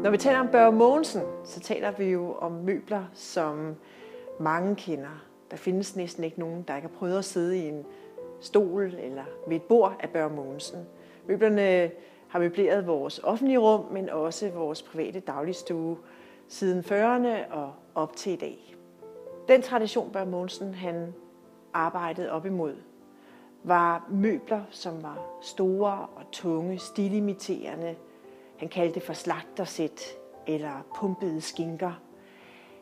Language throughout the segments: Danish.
Når vi taler om Børge Mogensen, så taler vi jo om møbler, som mange kender. Der findes næsten ikke nogen, der ikke har prøvet at sidde i en stol eller ved et bord af Børge Mogensen. Møblerne har møbleret vores offentlige rum, men også vores private dagligstue siden 40'erne og op til i dag. Den tradition, Børge Mogensen han arbejdede op imod, var møbler, som var store og tunge, stilimiterende. Han kaldte det for slagtersæt eller pumpede skinker.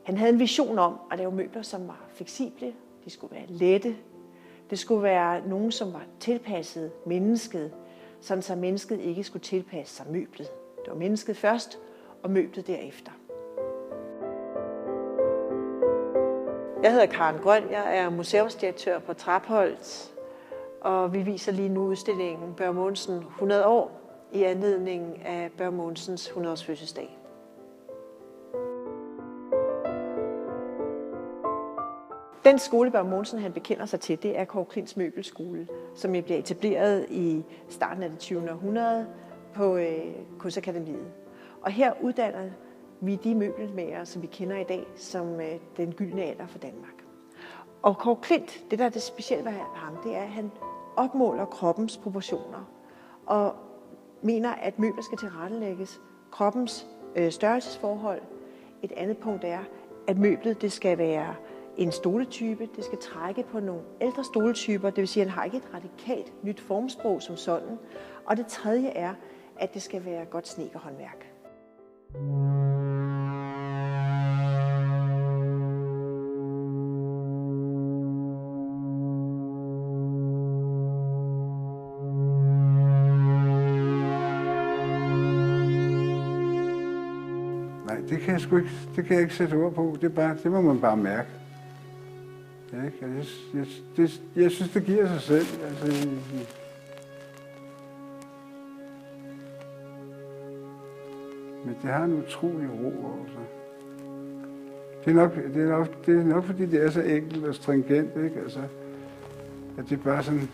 Han havde en vision om at lave møbler, som var fleksible, de skulle være lette, det skulle være nogen, som var tilpasset mennesket, sådan så mennesket ikke skulle tilpasse sig møblet. Det var mennesket først, og møblet derefter. Jeg hedder Karen Grøn, jeg er museumsdirektør på Trapholt, og vi viser lige nu udstillingen Børge Mogensen 100 år i anledning af Børge Mogensens 100-års fødselsdag. Den skole, Børge Mogensen han bekender sig til, det er Kåre Klints Møbelskole, som bliver etableret i starten af det 20. århundrede på Kunstakademiet. Og her uddanner vi de møbelmagere, som vi kender i dag, som den gyldne alder for Danmark. Og Kåre Klint, det der er det specielle ved ham, det er, at han opmåler kroppens proportioner og mener, at møbler skal tilrettelægges kroppens størrelsesforhold. Et andet punkt er, at møblet det skal være en stoletype, det skal trække på nogle ældre stoletyper, det vil sige, at han har ikke et radikalt nyt formsprog som sådan. Og det tredje er, at det skal være godt snedkerhåndværk. Nej, det kan jeg sgu ikke, det kan jeg ikke sætte ord på. Det må man bare mærke. Jeg synes, det giver sig selv. Altså, men det har en utrolig ro over sig. Det er nok fordi det er så enkelt og stringent, ikke? Altså, at det bare sådan,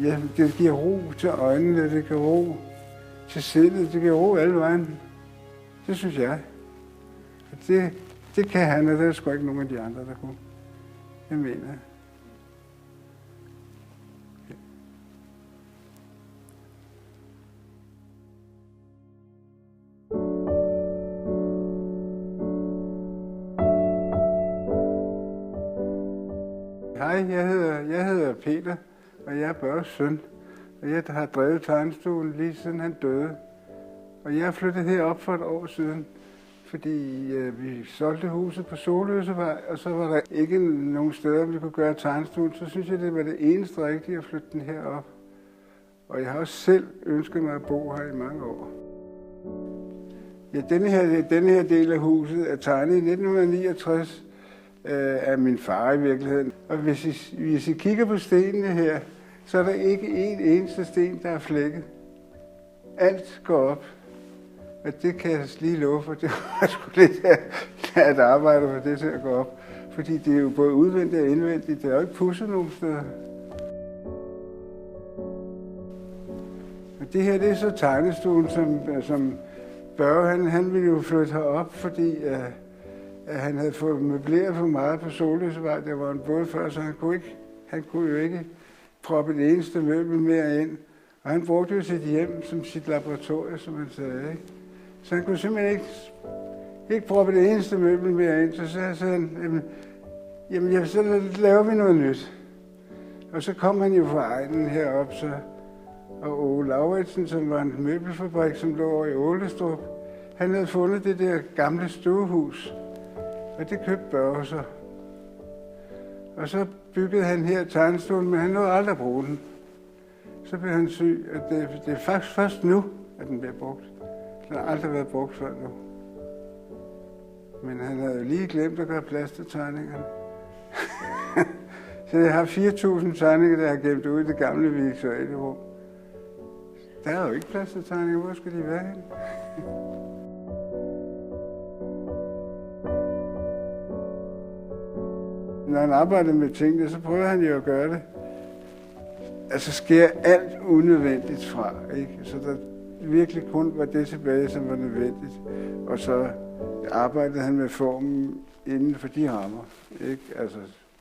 ja, det giver ro til øjnene, det giver ro til sindet, det giver ro alle vejen. Det synes jeg. Det kan han, og det er sgu ikke nogen af de andre, der kunne. Jeg mener. Hej, jeg hedder Peter, og jeg er Børges søn. Og jeg har drevet tegnestuen lige siden han døde. Og jeg er flyttet herop for et år siden, fordi vi solgte huset på Soløsevej, og så var der ikke nogen steder, vi kunne gøre tegnestuen. Så synes jeg, det var det eneste rigtige at flytte den herop. Og jeg har også selv ønsket mig at bo her i mange år. Ja, denne her del af huset er tegnet i 1969 af min far i virkeligheden. Og hvis I kigger på stenene her, så er der ikke en eneste sten, der er flækket. Alt går op. Og det kan jeg lige love for, det var sgu lidt at arbejde for det til at gå op. Fordi det er jo både udvendigt og indvendigt, det er jo ikke pudset nogen steder. Og det her, det er så tegnestuen, som Børge, han ville jo flytte herop, fordi at han havde fået møbleret for meget på Soløsevej. Der var en båd før, så han kunne jo ikke proppe det eneste møbel mere ind. Og han brugte jo sit hjem som sit laboratorium, som han sagde, ikke? Så han kunne simpelthen ikke proppe det eneste møbel mere ind. Så sagde han, jamen så laver vi noget nyt. Og så kom han jo fra egnen herop, og Åge Lauritsen, som var en møbelfabrik, som lå over i Ålestrup, han havde fundet det der gamle stuehus, og det købte Børge så. Og så byggede han her tegnestuen, men han nåede aldrig at bruge den. Så blev han syg, og det er faktisk først nu, at den bliver brugt. Den har aldrig været brugt før nu. Men han havde jo lige glemt at gøre plads til tegningerne. Så jeg har 4.000 tegninger, der har gemt ud i det gamle virtuelle rum. Der er jo ikke plads til tegninger. Hvor skal de være henne? Når han arbejder med tingene, så prøver han jo at gøre det. Altså skære alt unødvendigt fra, ikke? Så der virkelig kun var det tilbage, som var nødvendigt. Og så arbejdede han med formen inden for de rammer. Ikke? Altså,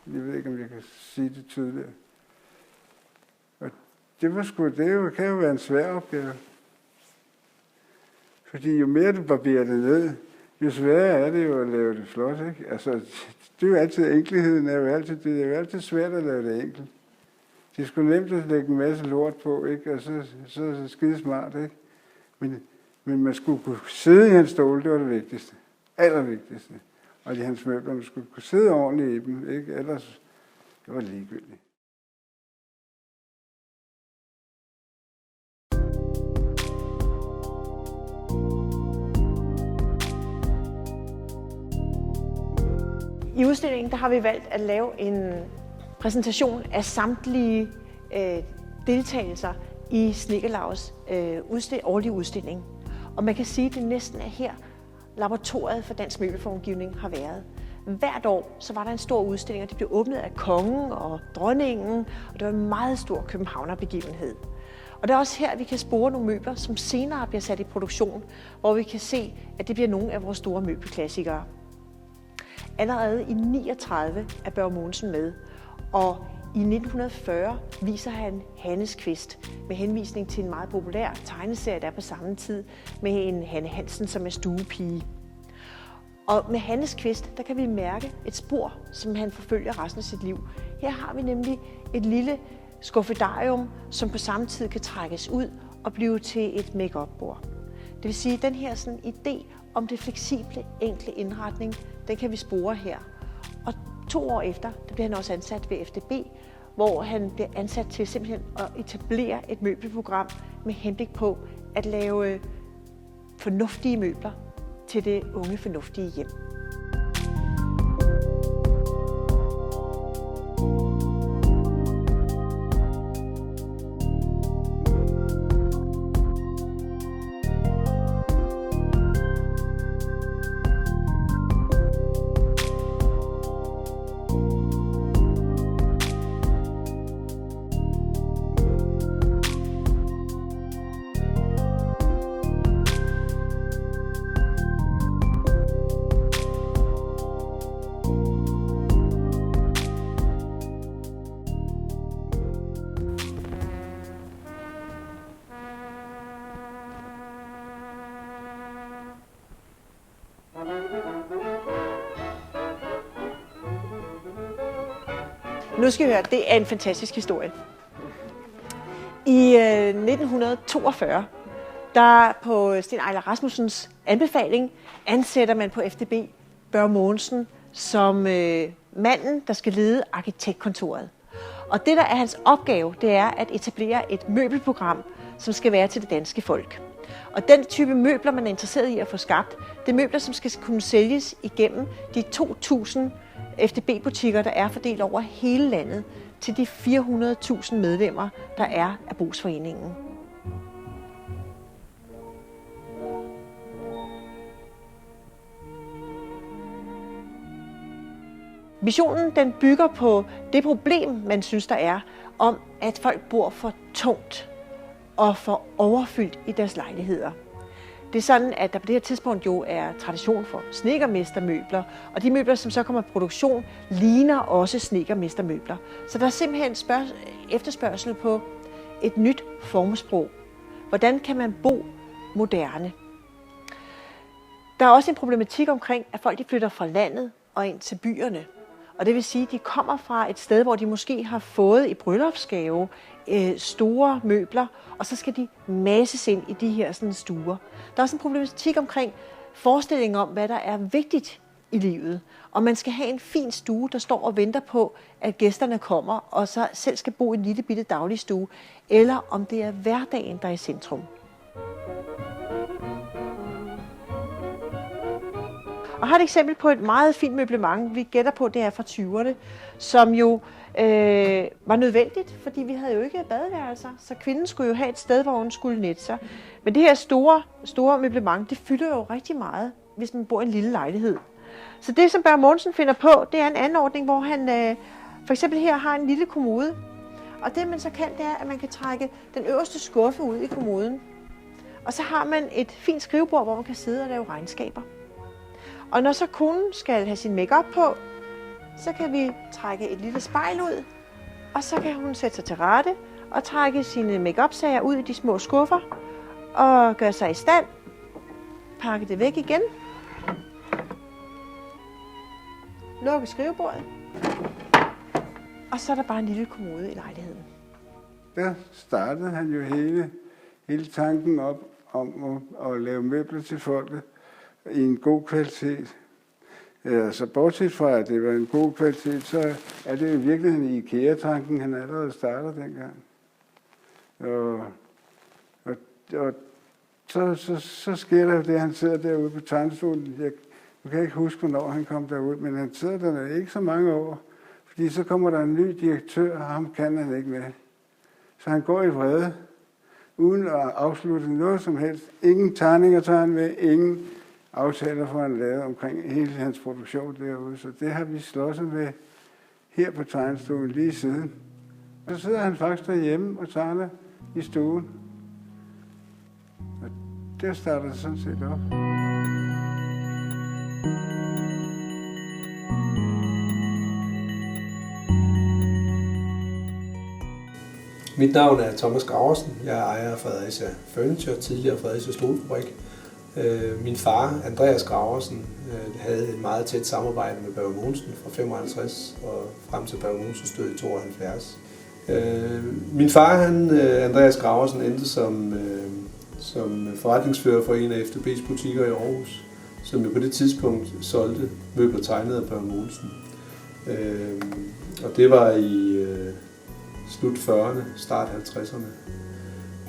jeg ved ikke, om jeg kan sige det tydeligt. Og det kan jo være en svær opgave. Fordi jo mere du barberer det ned, jo sværere er det jo at lave det flot. Ikke? Altså, det er jo altid, enkelheden er jo altid svært at lave det enkelt. Det er sgu nemt at lægge en masse lort på, ikke? Og så er det skide smart, ikke? Men man skulle kunne sidde i hans stol, det var det vigtigste. Allervigtigste. Og i hans møbler, man skulle kunne sidde ordentligt i dem, ikke? Ellers det var det ligegyldigt. I udstillingen der har vi valgt at lave en præsentation af samtlige deltagelser i Snedkerlavs årlige udstilling. Og man kan sige, at det næsten er her, laboratoriet for dansk møbelformgivning har været. Hvert år så var der en stor udstilling, og det blev åbnet af kongen og dronningen, og det var en meget stor københavnerbegivenhed. Og det er også her, vi kan spore nogle møbler, som senere bliver sat i produktion, hvor vi kan se, at det bliver nogle af vores store møbelklassikere. Allerede i 39 er Børge Mogensen med, og i 1940 viser han Hannes Kvist med henvisning til en meget populær tegneserie, der er på samme tid med en Hanne Hansen, som er stuepige. Og med Hannes Kvist, der kan vi mærke et spor, som han forfølger resten af sit liv. Her har vi nemlig et lille skuffedarium, som på samme tid kan trækkes ud og blive til et make-up-bord. Det vil sige, at den her sådan idé om det fleksible, enkle indretning, den kan vi spore her. Og 2 år efter, der bliver han også ansat ved FDB, hvor han bliver ansat til simpelthen at etablere et møbelprogram med henblik på at lave fornuftige møbler til det unge fornuftige hjem. Nu skal vi høre, det er en fantastisk historie. I 1942, der på Sten Ejler Rasmussens anbefaling, ansætter man på FDB Børge Mogensen som manden, der skal lede arkitektkontoret. Og det, der er hans opgave, det er at etablere et møbelprogram, som skal være til det danske folk. Og den type møbler, man er interesseret i at få skabt, det er møbler, som skal kunne sælges igennem de 2.000 FDB-butikker, der er fordelt over hele landet, til de 400.000 medlemmer, der er af brugsforeningen. Visionen den bygger på det problem, man synes, der er, om at folk bor for tungt og for overfyldt i deres lejligheder. Det er sådan, at der på det her tidspunkt jo er tradition for snedkermestermøbler, og de møbler, som så kommer i produktion, ligner også snedkermestermøbler. Så der er simpelthen efterspørgsel på et nyt formsprog. Hvordan kan man bo moderne? Der er også en problematik omkring, at folk de flytter fra landet og ind til byerne. Og det vil sige, at de kommer fra et sted, hvor de måske har fået i bryllupsgave store møbler, og så skal de mases ind i de her sådan, stuer. Der er også en problematik omkring forestillingen om, hvad der er vigtigt i livet. Og man skal have en fin stue, der står og venter på, at gæsterne kommer, og så selv skal bo i en lille bitte dagligstue, eller om det er hverdagen, der er i centrum. Og har et eksempel på et meget fint møblement, vi gætter på, det er fra 20'erne, som jo var nødvendigt, fordi vi havde jo ikke badeværelser, så kvinden skulle jo have et sted, hvor hun skulle nætte sig. Men det her store møblement, det fylder jo rigtig meget, hvis man bor i en lille lejlighed. Så det, som Børge Morgensen finder på, det er en anordning, hvor han for eksempel her har en lille kommode. Og det, man så kan, det er, at man kan trække den øverste skuffe ud i kommoden. Og så har man et fint skrivebord, hvor man kan sidde og lave regnskaber. Og når så konen skal have sin makeup på, så kan vi trække et lille spejl ud, og så kan hun sætte sig til rette og trække sine make-up-sager ud i de små skuffer og gøre sig i stand. Pakke det væk igen. Lukke skrivebordet. Og så er der bare en lille kommode i lejligheden. Der startede han jo hele tanken op om at lave møbler til folket i en god kvalitet. Så bortset fra, at det var en god kvalitet, så er det jo i virkeligheden IKEA-tanken, han allerede startede dengang. Og så sker der jo det, han sidder derude på tegnestolen. Jeg kan ikke huske, hvornår han kom derud, men han sidder der ikke så mange år. Fordi så kommer der en ny direktør, og ham kan han ikke med. Så han går i vrede, uden at afslutte noget som helst. Ingen tegninger tager han med, ingen aftaler får han lavet omkring hele hans produktion derude. Så det har vi slåsset med her på tegnestolen lige siden. Så sidder han faktisk derhjemme og tegner i stuen. Og der starter det sådan set op. Mit navn er Thomas Graversen. Jeg er ejer af Fredericia Furniture, tidligere Fredericia Stolfabrik. Min far, Andreas Graversen, havde et meget tæt samarbejde med Børge Mogensen fra 55 og frem til Børge Mogens død i 72. Min far, Andreas Graversen, endte som forretningsfører for en af FDB's butikker i Aarhus, som jo på det tidspunkt solgte møbler tegnet af Børge Mogensen. Og det var i slut 40'erne, start 50'erne.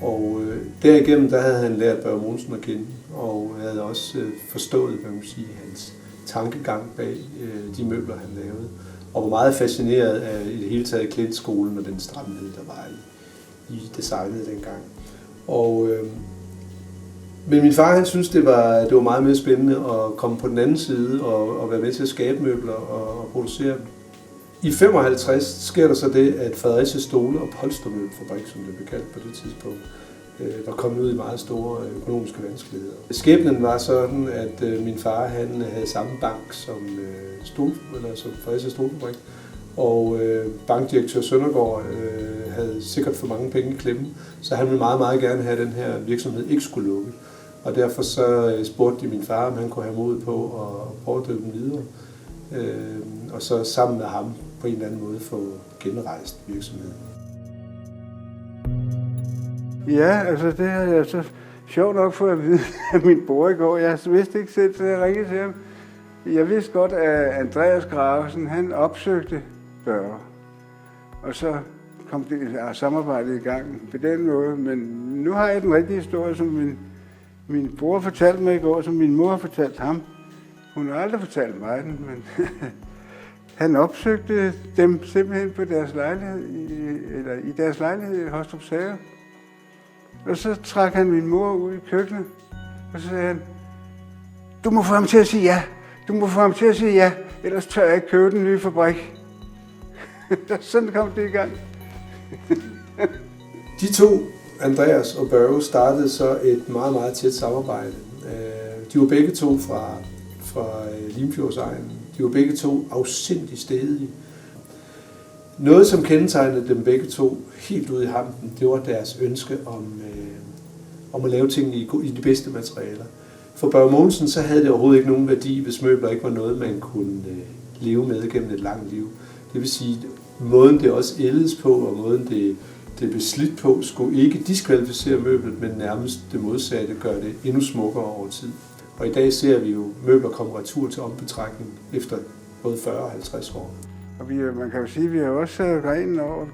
Og derigennem der havde han lært Børge Mogensen at kende, og havde også forstået, hvad man sige, hans tankegang bag de møbler, han lavede. Og var meget fascineret af i det hele taget klientskolen og den stramhed, der var i designet dengang. Men min far, han synes, det var meget mere spændende at komme på den anden side og være med til at skabe møbler og producere dem. I 55 sker der så det, at Fredericia Stole- og Polstermøbelfabrik, som det blev kaldt på det tidspunkt, var kommet ud i meget store økonomiske vanskeligheder. Skæbnen var sådan, at min far han havde samme bank som Fredericia Stolefabrik, og bankdirektør Søndergaard havde sikkert for mange penge i klemmen, så han ville meget, meget gerne have, at den her virksomhed ikke skulle lukke. Og derfor så spurgte de min far, om han kunne have mod på at prøve at drive den videre. Og så sammen med ham på en eller anden måde få genrejst virksomheden. Ja, altså det har jeg så sjovt nok fået at vide af min bror i går. Jeg vidste ikke selv, så jeg ringede til ham. Jeg vidste godt, at Andreas Graversen, han opsøgte Børge. Og så kom det samarbejdet i gang på den måde. Men nu har jeg den rigtige historie, som min bror fortalte mig i går, som min mor har fortalt ham. Hun har aldrig fortalt mig den, men han opsøgte dem simpelthen på deres lejlighed, i deres lejlighed i Hostrup Save. Og så trak han min mor ud i køkkenet, og så sagde han, du må få ham til at sige ja, du må få ham til at sige ja, ellers tør jeg ikke købe den nye fabrik. Sådan kom det i gang. De to, Andreas og Børge, startede så et meget, meget tæt samarbejde. De var begge to fra Limfjordsegnen. De var begge to afsindigt stedige. Noget, som kendetegnede dem begge to helt ude i hampen, det var deres ønske om at lave tingene i de bedste materialer. For Børge Mogensen så havde det overhovedet ikke nogen værdi, hvis møbler ikke var noget, man kunne leve med gennem et langt liv. Det vil sige, måden det også ældes på, og måden det blev slidt på, skulle ikke diskvalificere møblet, men nærmest det modsatte, gøre det endnu smukkere over tid. Og i dag ser vi jo møbler komme retur til ombetrækning efter både 40 og 50 år. Og man kan jo sige, at vi har også sat grenen over,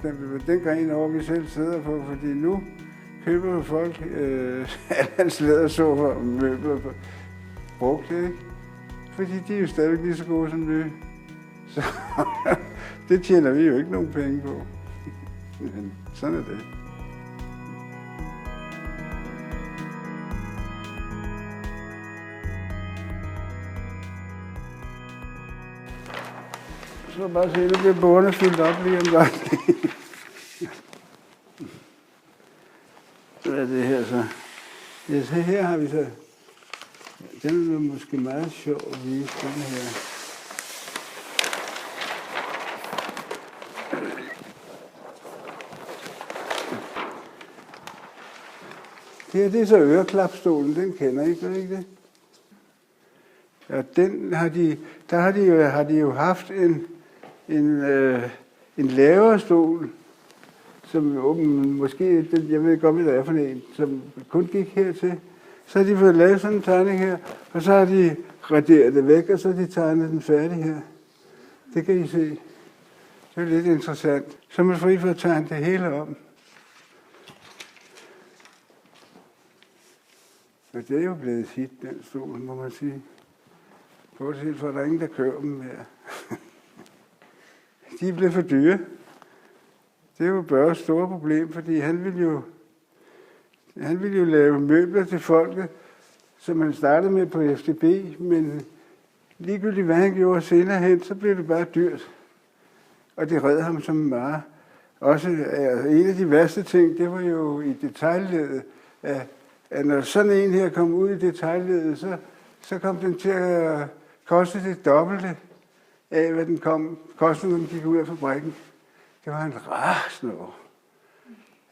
den gren over, vi selv sidder på, fordi nu køber folk hans lædersofa og møbler brugt, ikke? Fordi de er jo stadig lige så gode som nye. Så det tjener vi jo ikke nogen penge på. Men sådan er det. Så bare se, nu bliver bordene fyldt op lige om gang. Hvad er det her så? Ja, så her har vi så... Den er måske meget sjov at vise, den her. Det er så øreklapstolen, den kender I, gør I ikke det? Ja, den har de jo haft en lavere stol, som måske, jeg ved godt, hvad det er for en, som kun gik hertil. Så har de fået lavet sådan en tegning her, og så har de raderet det væk, og så har de tegnet den færdig her. Det kan I se. Det er lidt interessant. Så er man fri for at tegne det hele om. Og det er jo blevet hit, den stol, må man sige. Bortset fra, at der er ingen, der kører dem mere. De er blevet for dyre. Det er jo Børges store problem, fordi han ville jo lave møbler til folket, som han startede med på FDB, men ligegyldigt hvad han gjorde senere hen, så blev det bare dyrt. Og det red ham som meget. Også en af de værste ting, det var jo i detailledet, at når sådan en her kom ud i detailledet, så kom den til at koste det dobbelte af, hvad den kostede, når den gik ud af fabrikken. Det var en rasende over.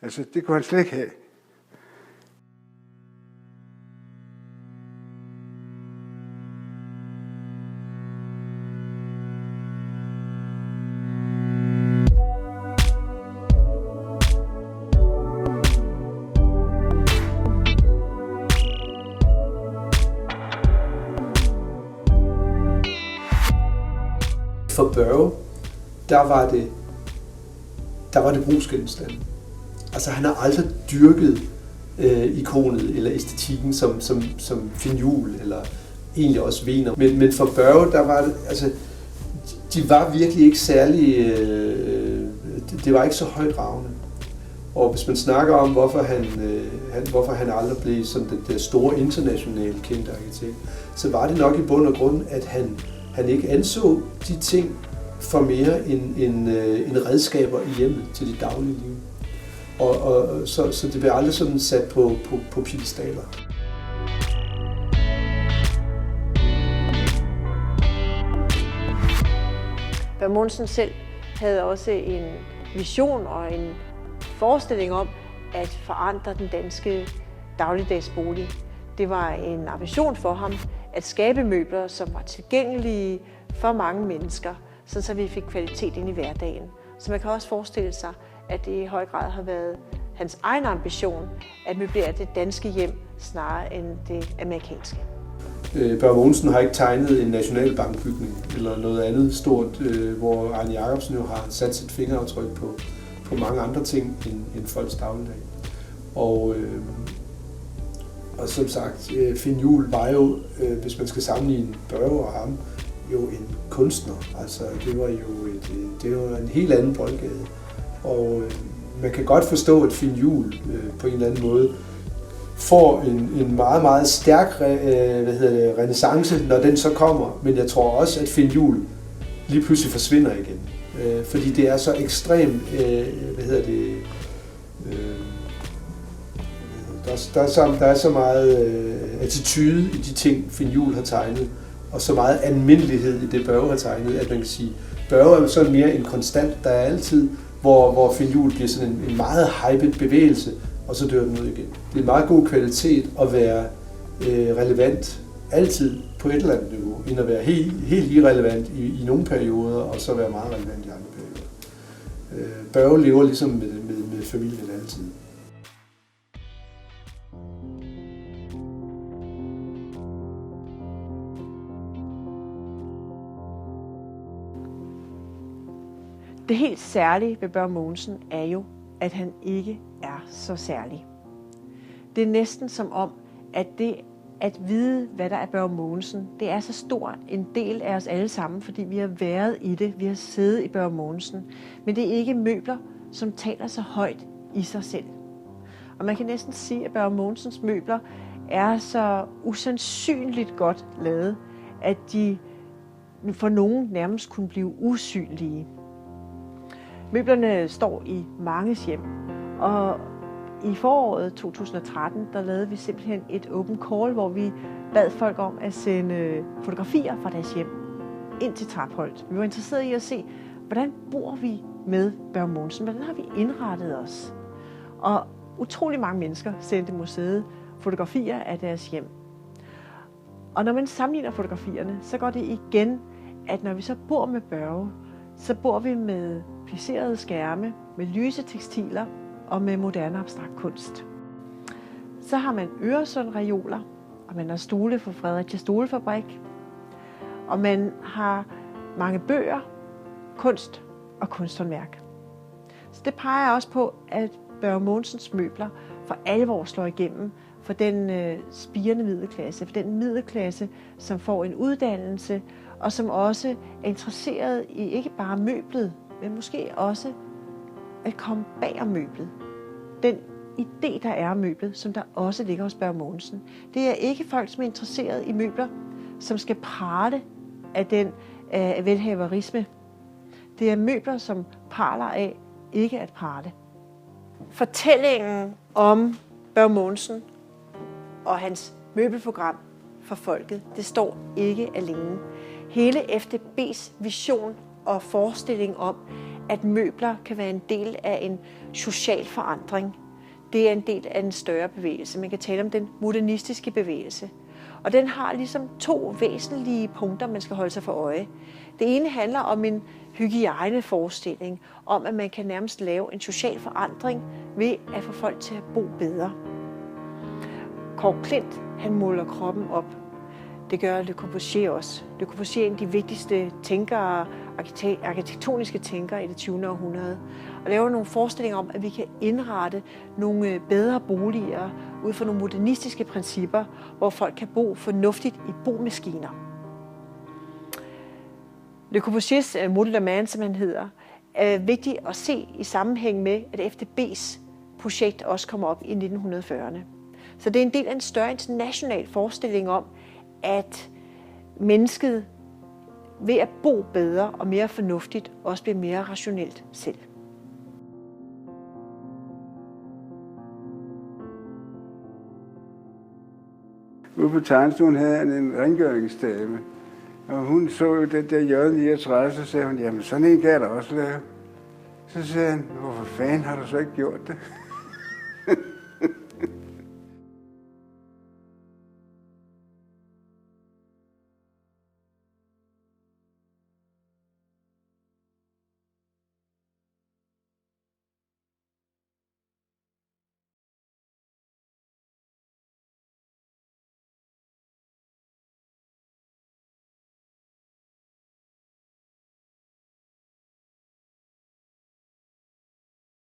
Altså, det kunne han slet ikke have. For Børge, der var det brugsgenstande. Altså han har aldrig dyrket ikonet eller æstetikken som Finn Juhl eller egentlig også Wiener. Men for Børge, der var det, altså de var virkelig ikke særlig, det var ikke så højtravende. Og hvis man snakker om, hvorfor han aldrig blev sådan den der store internationale kendte arkitekt, så var det nok i bund og grund, at han ikke anså de ting for mere end redskaber i hjemmet til det daglige liv. Så det blev aldrig sådan sat på piedestaler. Børge Mogensen selv havde også en vision og en forestilling om at forandre den danske dagligdagsbolig. Det var en ambition for ham at skabe møbler, som var tilgængelige for mange mennesker, så vi fik kvalitet ind i hverdagen. Så man kan også forestille sig, at det i høj grad har været hans egen ambition at møblere det danske hjem snarere end det amerikanske. Børge Mogensen har ikke tegnet en nationalbankbygning eller noget andet stort, hvor Arne Jacobsen jo har sat sit fingeraftryk på mange andre ting end folks dagligdag. Og som sagt, Finn Juhl var jo, hvis man skal sammenligne Børge og ham, jo en kunstner. Altså, det var en helt anden boldgade. Og man kan godt forstå, at Finn Juhl på en eller anden måde får en meget, meget stærk renæssance, når den så kommer. Men jeg tror også, at Finn Juhl lige pludselig forsvinder igen. Fordi det er så ekstremt, der er så meget attitude i de ting, Finn Juhl har tegnet, og så meget almindelighed i det, Børge har tegnet, at man kan sige, Børge er jo sådan mere en konstant, der er altid, hvor Finn Juhl bliver sådan en meget hyped bevægelse, og så dør den ud igen. Det er en meget god kvalitet at være relevant altid på et eller andet niveau, end at være helt irrelevant i nogle perioder, og så være meget relevant i andre perioder. Børge lever ligesom med familien altid. Det helt særlige ved Børge Mogensen er jo, at han ikke er så særlig. Det er næsten som om, at det at vide, hvad der er Børge Mogensen, det er så stor en del af os alle sammen, fordi vi har været i det, vi har siddet i Børge Mogensen. Men det er ikke møbler, som taler så højt i sig selv. Og man kan næsten sige, at Børge Mogensens møbler er så usandsynligt godt lavet, at de for nogen nærmest kunne blive usynlige. Møblerne står i manges hjem, og I foråret 2013, der lavede vi simpelthen et open call, hvor vi bad folk om at sende fotografier fra deres hjem ind til Trapholt. Vi var interesserede i at se, hvordan bor vi med Børge Mogensen? Hvordan har vi indrettet os? Og utrolig mange mennesker sendte museet fotografier af deres hjem. Og når man sammenligner fotografierne, så går det igen, at når vi så bor med Børge, så bor vi med plisserede skærme, med lyse tekstiler og med moderne abstrakt kunst. Så har man Øresundreoler, og man har stole fra Fredericia Stolefabrik, og man har mange bøger, kunst og kunsthåndværk. Så det peger også på, at Børge Mogensens møbler for alvor slår igennem for den spirende middelklasse, for den middelklasse, som får en uddannelse, og som også er interesseret i ikke bare møblet, men måske også at komme bag om møblet. Den idé, der er om møblet, som der også ligger hos Børge Mogensen. Det er ikke folk, som er interesseret i møbler, som skal prale af den velhaverisme. Det er møbler, som praler af ikke at prale. Fortællingen om Børge Mogensen og hans møbelprogram for folket, det står ikke alene. Hele FDB's vision og forestilling om, at møbler kan være en del af en social forandring, det er en del af en større bevægelse. Man kan tale om den modernistiske bevægelse. Og den har ligesom to væsentlige punkter, man skal holde sig for øje. Det ene handler om en hygiejneforestilling, om at man kan nærmest lave en social forandring ved at få folk til at bo bedre. Kåre Klint, han måler kroppen op. Det gør Le Corbusier også. Le Corbusier er en af de vigtigste tænkere, arkitektoniske tænkere i det 20. århundrede. Og laver nogle forestillinger om, at vi kan indrette nogle bedre boliger ud fra nogle modernistiske principper, hvor folk kan bo fornuftigt i bomaskiner. Le Corbusiers Model de Man, som han hedder, er vigtigt at se i sammenhæng med, at FDB's projekt også kommer op i 1940'erne. Så det er en del af en større international forestilling om, at mennesket ved at bo bedre og mere fornuftigt også bliver mere rationelt selv. Ude på tegnestuen havde han en rengøringsdame, og hun så jo den der J39, så sagde hun, jamen sådan en kan jeg da også lave. Så sagde han, hvorfor fanden har du så ikke gjort det?